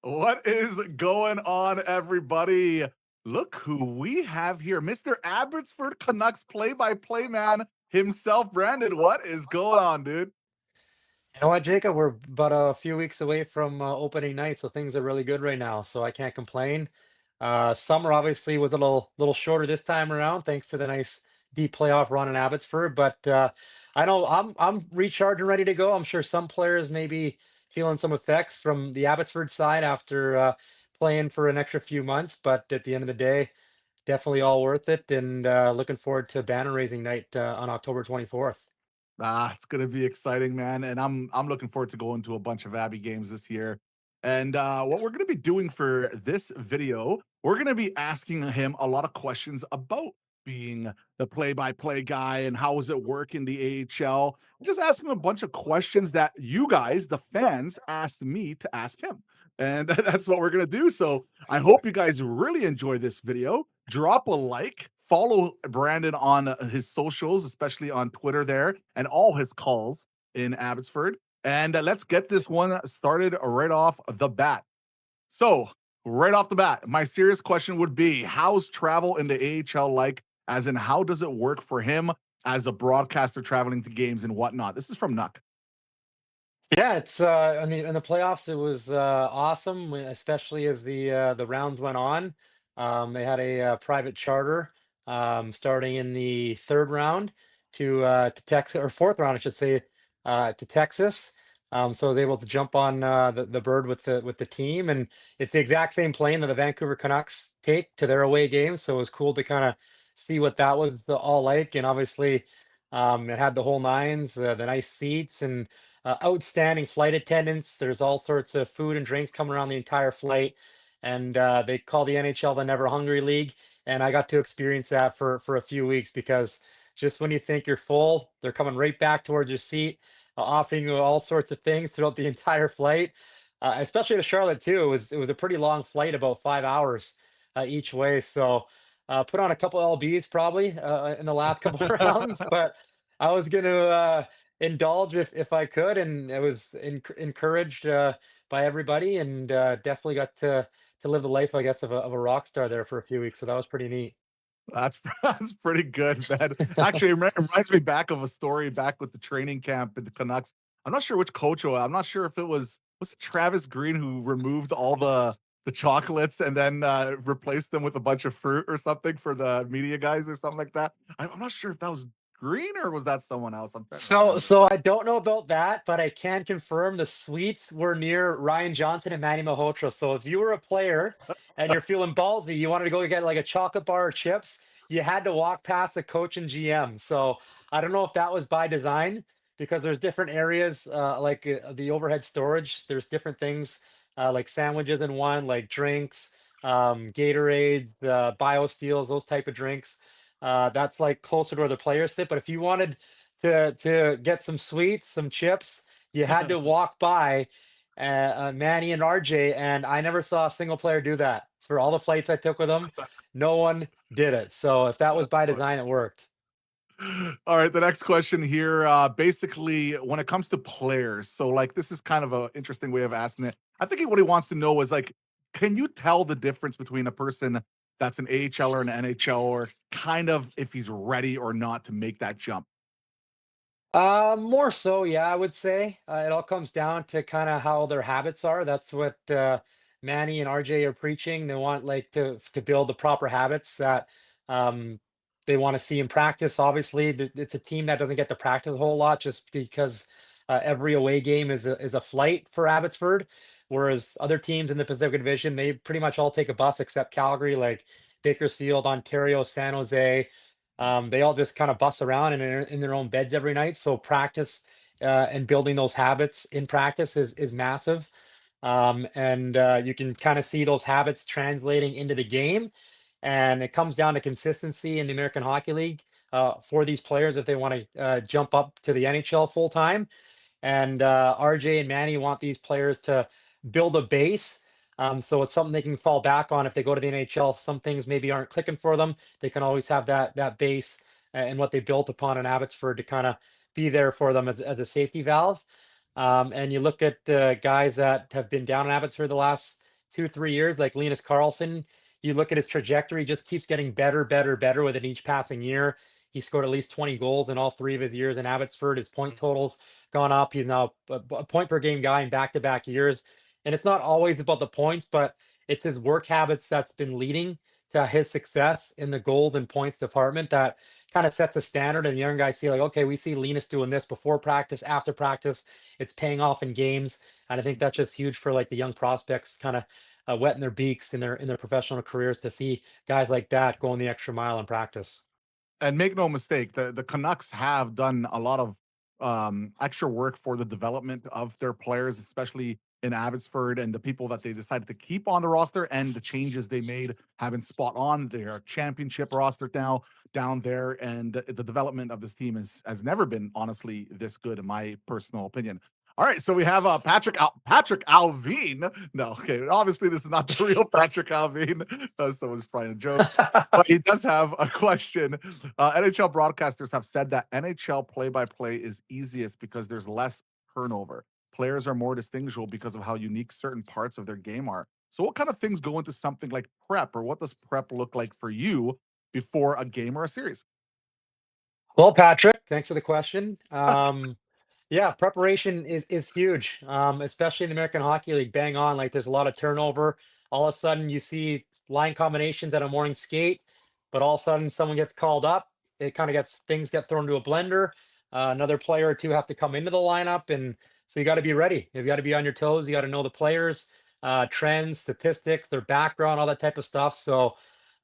What is going on, everybody? Look who we have here, Mr. Abbotsford Canucks play-by-play man himself, Brandon. What is going on, dude? You know what, Jacob? We're about a few weeks away from opening night, so things are really good right now. So I can't complain. Summer obviously was a little shorter this time around, thanks to the nice deep playoff run in Abbotsford. But I know I'm recharged and ready to go. I'm sure some players may be feeling some effects from the Abbotsford side after playing for an extra few months. But at the end of the day, definitely all worth it. And looking forward to banner raising night on October 24th. It's gonna be exciting, man, and I'm looking forward to going to a bunch of Abby games this year. And what we're gonna be doing for this video, we're gonna be asking him a lot of questions about being the play-by-play guy and how does it work in the AHL. Just ask him a bunch of questions that you guys, the fans, asked me to ask him. And that's what we're gonna do. So I hope you guys really enjoy this video. Drop a like, follow Brandon on his socials, especially on Twitter there, and all his calls in Abbotsford. And let's get this one started right off the bat. So, right off the bat, my serious question would be how's travel in the AHL like? As in, how does it work for him as a broadcaster traveling to games and whatnot? This is from Nuck. Yeah, it's in the playoffs. It was awesome, especially as the rounds went on. They had a private charter starting in the third round to Texas, or fourth round, I should say, to Texas. So I was able to jump on the bird with the team, and it's the exact same plane that the Vancouver Canucks take to their away games. So it was cool to kind of see what that was all like, and obviously, it had the whole nines, the nice seats, and outstanding flight attendants. There's all sorts of food and drinks coming around the entire flight, and they call the NHL the Never Hungry League. And I got to experience that for a few weeks because just when you think you're full, they're coming right back towards your seat, offering you all sorts of things throughout the entire flight. Especially to Charlotte too. It was a pretty long flight, about 5 hours each way. So put on a couple lbs probably in the last couple rounds, but I was going to indulge if I could, and it was encouraged by everybody, and definitely got to live the life, I guess, of a rock star there for a few weeks. So that was pretty neat. That's pretty good, man. Actually, it reminds me back of a story back with the training camp at the Canucks. I'm not sure which coach. I'm not sure if it was it Travis Green who removed all the chocolates and then replaced them with a bunch of fruit or something for the media guys or something like that. I'm not sure if that was Green or was that someone else. I'm trying to So, remember, so but I don't know about that, but I can confirm the suites were near Ryan Johnson and Manny Malhotra. So if you were a player and you're feeling ballsy, you wanted to go get like a chocolate bar or chips, you had to walk past the coach and GM. So I don't know if that was by design because there's different areas like the overhead storage. There's different things like sandwiches in one, like drinks, Gatorade, BioSteels, those type of drinks. That's like closer to where the players sit. But if you wanted to get some sweets, some chips. You had to walk by Manny and RJ, and I never saw a single player do that. For all the flights I took with them, no one did it. So if that was that's by funny. design, it worked. All right, the next question here. Basically, when it comes to players, so like this is kind of an interesting way of asking it. I think what he wants to know is like, can you tell the difference between a person that's an AHL or an NHL, or kind of if he's ready or not to make that jump? More so, yeah, I would say. It all comes down to kind of how their habits are. That's what Manny and RJ are preaching. They want like to build the proper habits that um, they want to see in practice. Obviously, it's a team that doesn't get to practice a whole lot just because every away game is a flight for Abbotsford, whereas other teams in the Pacific Division, they pretty much all take a bus except Calgary, like Bakersfield, Ontario, San Jose. They all just kind of bus around and in their own beds every night. So practice and building those habits in practice is massive. And you can kind of see those habits translating into the game. And it comes down to consistency in the American Hockey League for these players if they want to jump up to the NHL full time. And RJ and Manny want these players to build a base. So it's something they can fall back on if they go to the NHL. Some things maybe aren't clicking for them. They can always have that base and what they built upon in Abbotsford to kind of be there for them as a safety valve. And you look at the guys that have been down in Abbotsford the last 2, 3 years, like Linus Carlson. You look at his trajectory, just keeps getting better, better, better with it each passing year. He scored at least 20 goals in all 3 of his years in Abbotsford. His point totals gone up. He's now a point per game guy in back-to-back years. And it's not always about the points, but it's his work habits that's been leading to his success in the goals and points department that kind of sets a standard. And the young guys see, like, okay, we see Linus doing this before practice, after practice. It's paying off in games. And I think that's just huge for like the young prospects, kind of wetting their beaks in their professional careers to see guys like that going the extra mile in practice. And make no mistake, the Canucks have done a lot of extra work for the development of their players, especially in Abbotsford, and the people that they decided to keep on the roster and the changes they made have been spot on. They are championship roster now down there, and the development of this team has never been honestly this good, in my personal opinion. All right, so we have Patrick Alvin. No, okay, obviously this is not the real Patrick Alvin. Someone's playing jokes, but he does have a question. NHL broadcasters have said that NHL play-by-play is easiest because there's less turnover. Players are more distinguishable because of how unique certain parts of their game are. So, what kind of things go into something like prep, or what does prep look like for you before a game or a series? Well, Patrick, thanks for the question. Yeah, preparation is huge, especially in the American Hockey League. Bang on, like there's a lot of turnover. All of a sudden, you see line combinations at a morning skate, but all of a sudden, someone gets called up. It kind of gets things get thrown to a blender. Another player or two have to come into the lineup, and so you got to be ready. You've got to be on your toes. You got to know the players, trends, statistics, their background, all that type of stuff. So,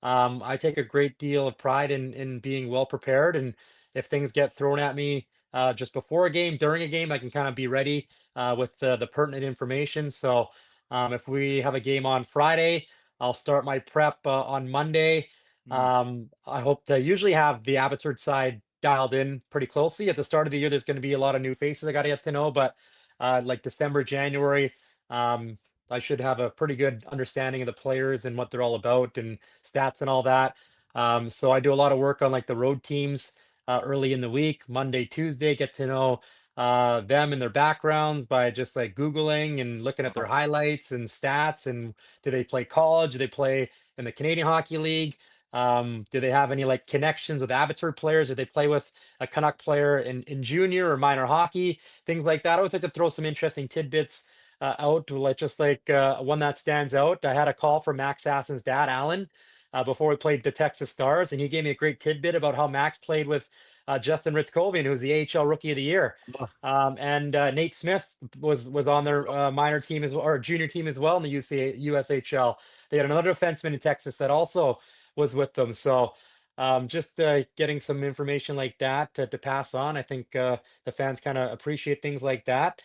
I take a great deal of pride in being well prepared, and if things get thrown at me just before a game, during a game, I can kind of be ready with the pertinent information. So if we have a game on Friday, I'll start my prep on Monday. Mm. I hope to usually have the Abbotsford side dialed in pretty closely. At the start of the year, there's going to be a lot of new faces I got to get to know, but like December, January, um, I should have a pretty good understanding of the players and what they're all about and stats and all that. So I do a lot of work on like the road teams early in the week, Monday, Tuesday, get to know them and their backgrounds by just like Googling and looking at their Uh-huh. highlights and stats. And do they play college? Do they play in the Canadian Hockey League? Do they have any like connections with Abbotsford players? Do they play with a Canuck player in junior or minor hockey? Things like that. I always like to throw some interesting tidbits out, like just like one that stands out. I had a call from Max Sassen's dad, Alan, before we played the Texas Stars, and he gave me a great tidbit about how Max played with Justin Ritzkovian, who was the AHL Rookie of the Year, and Nate Smith was on their minor team as well, or junior team as well in the USHL. They had another defenseman in Texas that also was with them. So just getting some information like that to pass on. I think the fans kind of appreciate things like that.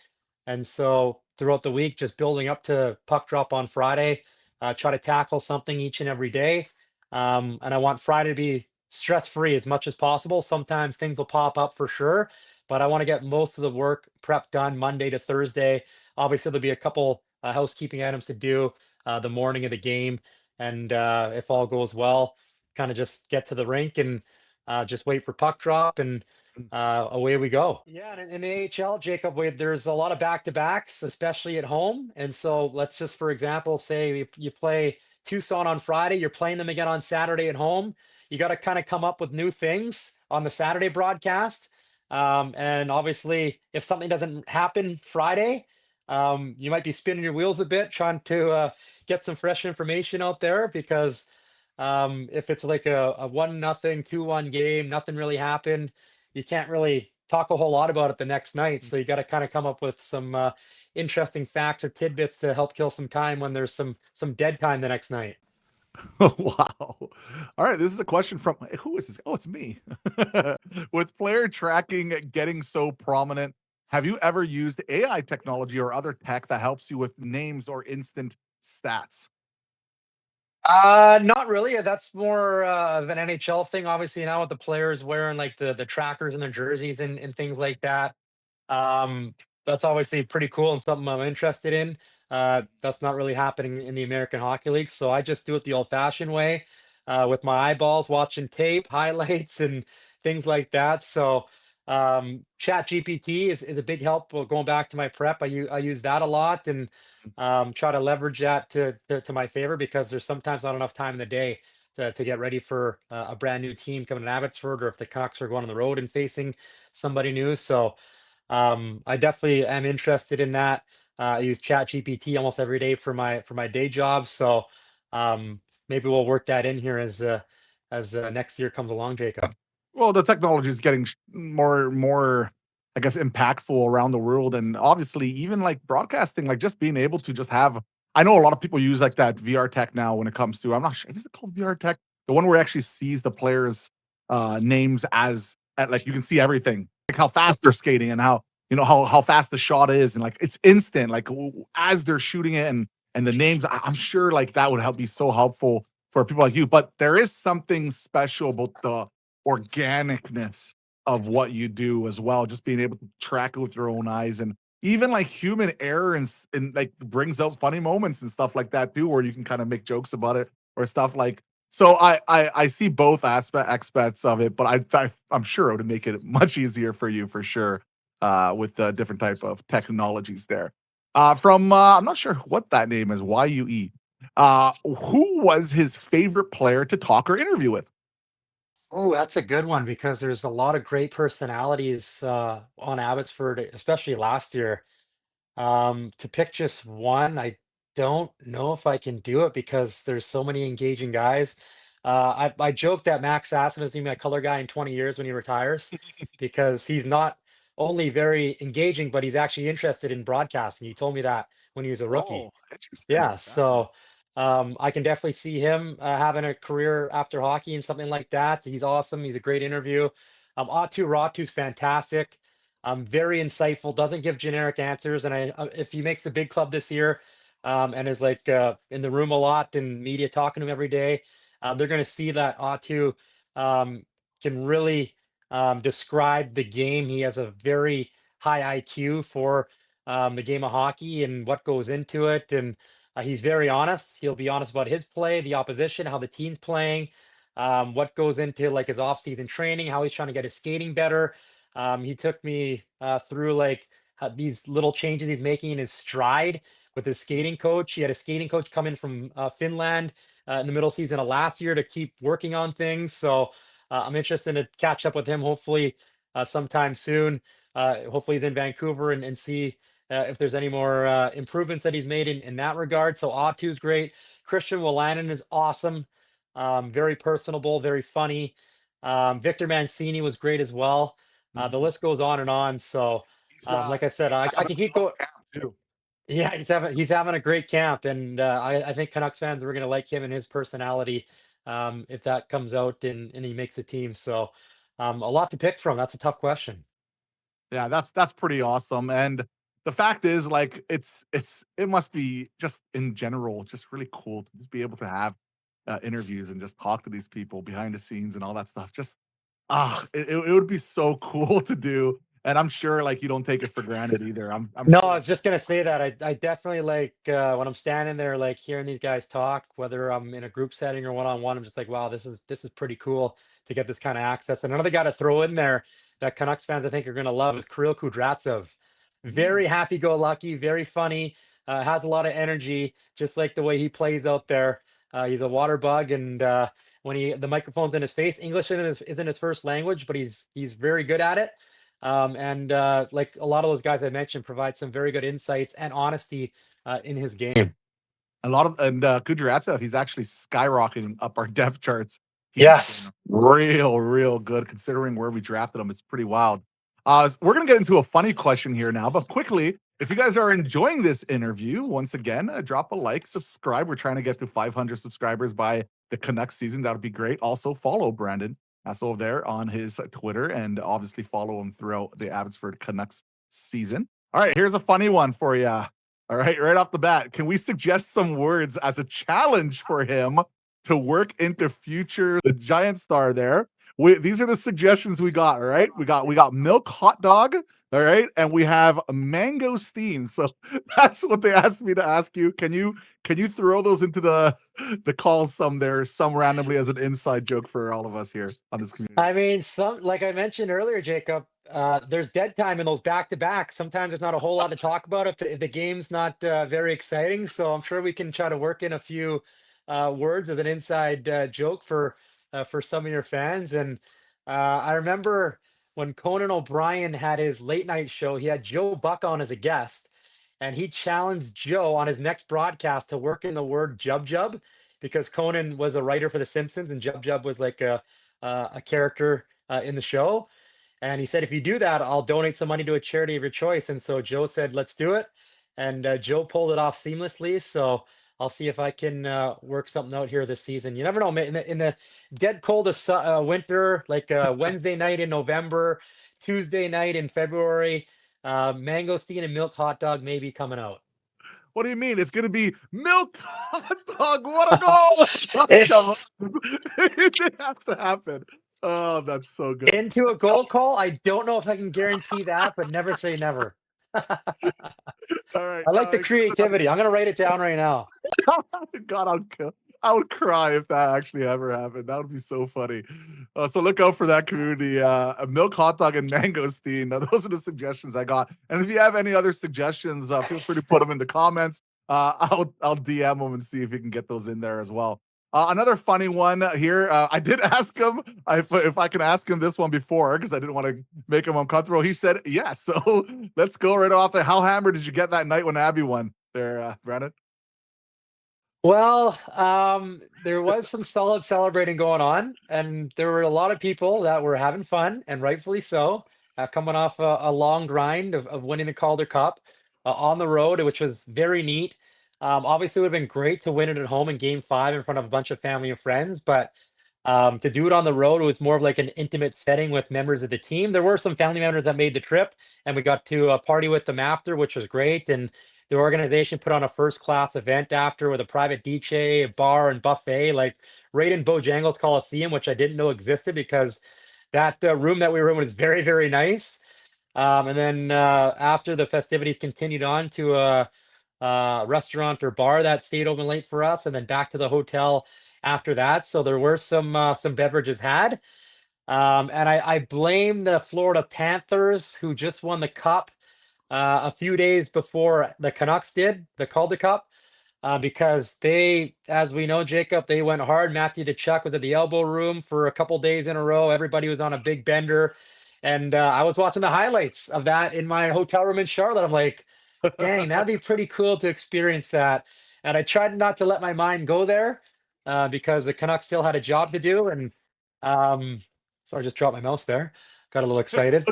And so throughout the week, just building up to puck drop on Friday, try to tackle something each and every day. And I want Friday to be stress free as much as possible. Sometimes things will pop up for sure, but I want to get most of the work prep done Monday to Thursday. Obviously, there'll be a couple housekeeping items to do the morning of the game. And if all goes well, kind of just get to the rink and just wait for puck drop and away we go. Yeah, and in the AHL, Jacob, there's a lot of back to backs, especially at home. And so let's just, for example, say if you play Tucson on Friday, you're playing them again on Saturday at home. You got to kind of come up with new things on the Saturday broadcast. And obviously, if something doesn't happen Friday, you might be spinning your wheels a bit trying to get some fresh information out there because if it's like a 1-0, 2-1 game, nothing really happened, you can't really talk a whole lot about it the next night. So you got to kind of come up with some interesting facts or tidbits to help kill some time when there's some dead time the next night. Wow. All right, this is a question from who is this? Oh, it's me. With player tracking getting so prominent, have you ever used AI technology or other tech that helps you with names or instant stats? Not really. That's more of an NHL thing. Obviously, now with the players wearing like the trackers in their jerseys and things like that. Um, that's obviously pretty cool and something I'm interested in. That's not really happening in the American Hockey League, so I just do it the old-fashioned way, with my eyeballs, watching tape, highlights, and things like that. So Chat GPT is a big help. Going back to my prep, I use that a lot, and try to leverage that to my favor, because there's sometimes not enough time in the day to get ready for a brand new team coming to Abbotsford, or if the Canucks are going on the road and facing somebody new. So I definitely am interested in that. I use Chat GPT almost every day for my day job. So um, maybe we'll work that in here as next year comes along, Jacob. Well, the technology is getting more, I guess, impactful around the world, and obviously, even like broadcasting, like just being able to just have. I know a lot of people use like that VR tech now when it comes to. I'm not sure. Is it called VR tech? The one where it actually sees the players' names as at, like you can see everything, like how fast they're skating and how how fast the shot is, and like it's instant, like as they're shooting it, and the names. I'm sure like that would help be so helpful for people like you. But there is something special about the organicness of what you do as well, just being able to track it with your own eyes, and even like human error, and like brings out funny moments and stuff like that too, where you can kind of make jokes about it or stuff like. So I see both aspects of it, but I'm sure it would make it much easier for you for sure, with the different type of technologies there. From I'm not sure what that name is, YUE. Who was his favorite player to talk or interview with? Oh, that's a good one, because there's a lot of great personalities on Abbotsford, especially last year. To pick just one, I don't know if I can do it, because there's so many engaging guys. I joke that Max Aston is gonna be my color guy in 20 years when he retires, because he's not only very engaging, but he's actually interested in broadcasting. He told me that when he was a rookie. Oh, interesting. Yeah, Fascinating. so I can definitely see him having a career after hockey and something like that. He's awesome. He's a great interview. Atu Ratu's fantastic. Very insightful. Doesn't give generic answers. And if he makes the big club this year, and is like in the room a lot and media talking to him every day, they're going to see that Atu um, can really describe the game. He has a very high IQ for the game of hockey and what goes into it, and he's very honest. He'll be honest about his play, the opposition, how the team's playing, what goes into like his off-season training, how he's trying to get his skating better. He took me through like these little changes he's making in his stride with his skating coach. He had a skating coach come in from Finland in the middle season of last year to keep working on things. So I'm interested to catch up with him, hopefully sometime soon. Hopefully he's in Vancouver, and see if there's any more improvements that he's made in that regard. So Atu's great. Christian Wolanin is awesome. Very personable, very funny. Victor Mancini was great as well. The Mhm. list goes on and on. So, like I said, He's I having can a keep tough going. camp too. Yeah, he's having a great camp, and I think Canucks fans are going to like him and his personality if that comes out and he makes a team. So, a lot to pick from. That's a tough question. Yeah, that's pretty awesome. And the fact is, like, it must be just in general just really cool to just be able to have interviews and just talk to these people behind the scenes and all that stuff. Just it would be so cool to do. And I'm sure like you don't take it for granted either. I'm No, sure I like was just gonna say that I definitely like when I'm standing there like hearing these guys talk, whether I'm in a group setting or one on one. I'm just like, wow, this is pretty cool to get this kind of access. And another guy to throw in there that Canucks fans I think are gonna love is Kirill Kudryavtsev. mm, Very happy-go-lucky, very funny, has a lot of energy, just like the way he plays out there. He's a water bug, and when the microphone's in his face, English isn't his first language, but he's very good at it. And like a lot of those guys I mentioned, provide some very good insights and honesty in his game. a lot of and Kudratsov, he's actually skyrocketing up our depth charts. He's been Yes. real good considering where we drafted him. It's pretty wild. We're gonna get into a funny question here now, but quickly, if you guys are enjoying this interview, once again, drop a like, subscribe. We're trying to get to 500 subscribers by the Canucks season. That would be great. Also, follow Brandon Astle there on his Twitter, and obviously follow him throughout the Abbotsford Canucks season. All right, here's a funny one for you. All right off the bat, can we suggest some words as a challenge for him to work into future the giant star there? These are the suggestions we got. All right, we got milk hot dog. All right, and we have mangosteen. So that's what they asked me to ask you. Can you throw those into the call some randomly as an inside joke for all of us here on this community? I mean, some like I mentioned earlier, Jacob. there's dead time in those back to back. Sometimes there's not a whole lot to talk about if the game's not very exciting. So I'm sure we can try to work in a few words as an inside joke for some of your fans. And I remember when Conan O'Brien had his late night show, he had Joe Buck on as a guest, and he challenged Joe on his next broadcast to work in the word Jub Jub because Conan was a writer for The Simpsons, and Jub Jub was like a character in the show. And he said, if you do that, I'll donate some money to a charity of your choice. And so Joe said, let's do it. And Joe pulled it off seamlessly. So I'll see if I can work something out here this season. You never know. In the dead cold of winter, like Wednesday night in November, Tuesday night in February, mangosteen and milk hot dog may be coming out. What do you mean? It's gonna be milk hot dog. What a goal! Eh, Come on. It has to happen. Oh, that's so good. Into a goal call. I don't know if I can guarantee that, but never say never. All right. I like the Here's another. creativity. I'm gonna write it down right now. God, I would cry if that actually ever happened. That would be so funny. So look out for that community. A milk hot dog and mangosteen. Now, those are the suggestions I got. And if you have any other suggestions, feel free to put them in the comments. I'll DM them and see if you can get those in there as well. Another funny one here. I did ask him if I can ask him this one before because I didn't want to make him uncomfortable. He said yes. So let's go right off. How hammered did you get that night when Abby won there, Brandon? Well, there was some solid celebrating going on, and there were a lot of people that were having fun, and rightfully so, coming off a long grind of winning the Calder Cup on the road, which was very neat. Obviously, it would have been great to win it at home in Game 5 in front of a bunch of family and friends, but to do it on the road, it was more of like an intimate setting with members of the team. There were some family members that made the trip, and we got to party with them after, which was great. And the organization put on a first class event after with a private DJ, a bar, and buffet, like right in Bojangles Coliseum, which I didn't know existed because that room that we were in was very, very nice. And then after the festivities continued on to a restaurant or bar that stayed open late for us, and then back to the hotel after that. So there were some beverages had. And I blame the Florida Panthers who just won the cup a few days before the Canucks did the Calder Cup because they, as we know, Jacob, they went hard. Matthew Tkachuk was at the elbow room for a couple days in a row. Everybody was on a big bender. And I was watching the highlights of that in my hotel room in Charlotte. I'm like, dang, that'd be pretty cool to experience that. And I tried not to let my mind go there because the Canucks still had a job to do. And so I just dropped my mouse there. Got a little excited.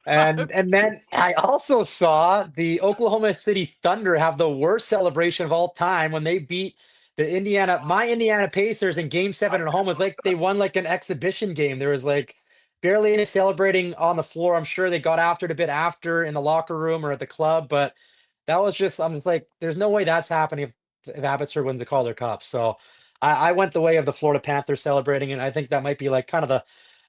And then I also saw the Oklahoma City Thunder have the worst celebration of all time when they beat my Indiana Pacers in Game 7 at home. It was like they won like an exhibition game. There was like barely any celebrating on the floor. I'm sure they got after it a bit after in the locker room or at the club, but that was just I'm just like, there's no way that's happening if Abbotsford wins the Calder Cup. So I went the way of the Florida Panthers celebrating, and I think that might be like kind of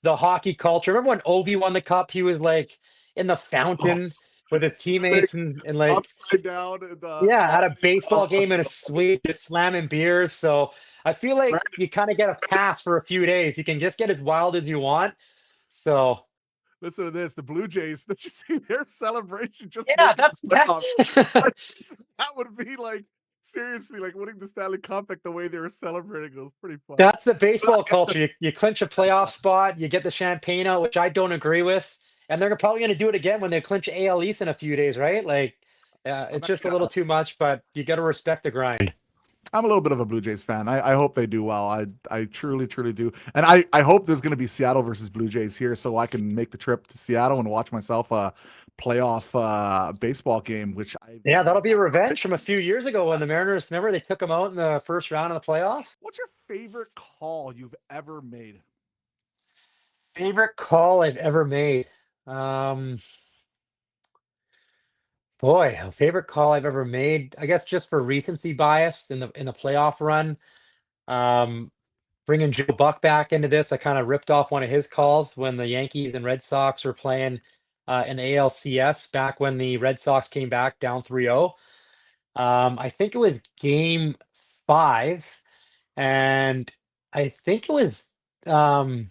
the hockey culture. Remember when Ovi won the cup? He was like in the Oh, fountain with his sitting teammates and like upside down in the yeah, oh, at a baseball game in a so funny. suite, just slamming beers. So I feel like Brandon, you kind of get a pass for a few days. You can just get as wild as you want. So listen to this. The Blue Jays, did you see their celebration just yeah, making that's the playoffs? that. That would be like seriously like winning the Stanley Cup, like the way they were celebrating. It was pretty funny. That's the But I baseball guess culture. You clinch a playoff spot, you get the champagne out, which I don't agree with. And they're probably going to do it again when they clinch AL East in a few days, right? Like, I'm it's just a actually little too much, but you got to respect the grind. I'm a little bit of a Blue Jays fan. I hope they do well. I truly, truly do. And I hope there's going to be Seattle versus Blue Jays here so I can make the trip to Seattle and watch myself a playoff baseball game, which I've Yeah, that'll be a never been revenge from a to. few years ago when the Mariners, remember they took them out in the first round of the playoffs? What's your favorite call you've ever made? Favorite call I've ever made. Um, Boy, a favorite call I've ever made. I guess just for recency bias in the playoff run. Um, Bringing Joe Buck back into this, I kind of ripped off one of his calls when the Yankees and Red Sox were playing in the ALCS back when the Red Sox came back down 3-0. I think it was game 5, and I think it was um,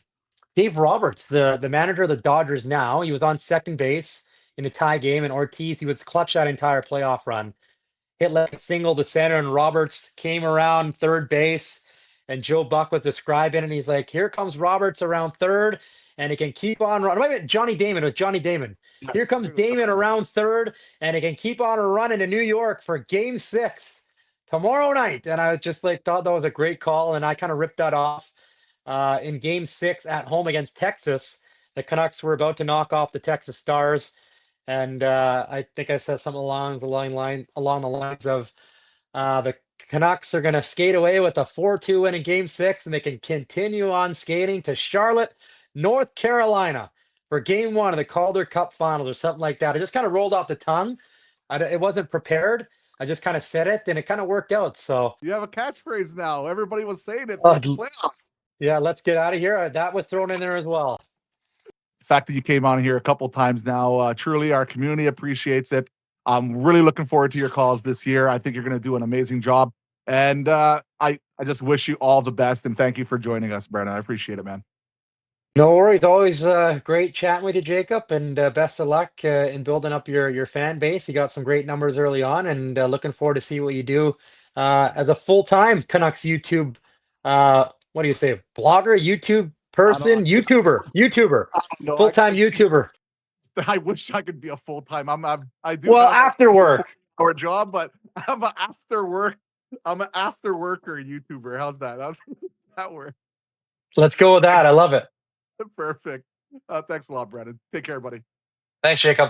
Dave Roberts, the manager of the Dodgers now, he was on second base in a tie game, and Ortiz, he was clutch that entire playoff run. Hit like a single to center, and Roberts came around third base, and Joe Buck was describing it, and he's like, "Here comes Roberts around third, and he can keep on running." Wait a minute, Johnny Damon. It was Johnny Damon. Here Yes, I comes think it was Damon Johnny. around third, and he can keep on running to New York for Game 6 tomorrow night. And I was just like, thought that was a great call, and I kind of ripped that off in Game 6 at home against Texas. The Canucks were about to knock off the Texas Stars, and I think I said something along the lines of the Canucks are going to skate away with a 4-2 win in Game 6, and they can continue on skating to Charlotte, North Carolina for Game 1 of the Calder Cup Finals or something like that. I just kind of rolled off the tongue. It wasn't prepared. I just kind of said it, and it kind of worked out. So, You have a catchphrase now. Everybody was saying it throughout the playoffs. yeah, let's get out of here. That was thrown in there as well. The fact that you came on here a couple times now, truly our community appreciates it. I'm really looking forward to your calls this year. I think you're going to do an amazing job. And I just wish you all the best. And thank you for joining us, Brandon. I appreciate it, man. No worries. Always great chatting with you, Jacob, and best of luck in building up your fan base. You got some great numbers early on, and looking forward to see what you do as a full-time Canucks YouTube. What do you say? Blogger, YouTube I don't, person, YouTuber, I don't know. full-time YouTuber. I wish I could be a full time. I do Well, have after a work. 4-hour job, but I'm an after work. I'm an after worker YouTuber. How's that? How's that work? Let's go with that. Thanks. I love it. Perfect. Thanks a lot, Brandon. Take care, buddy. Thanks, Jacob.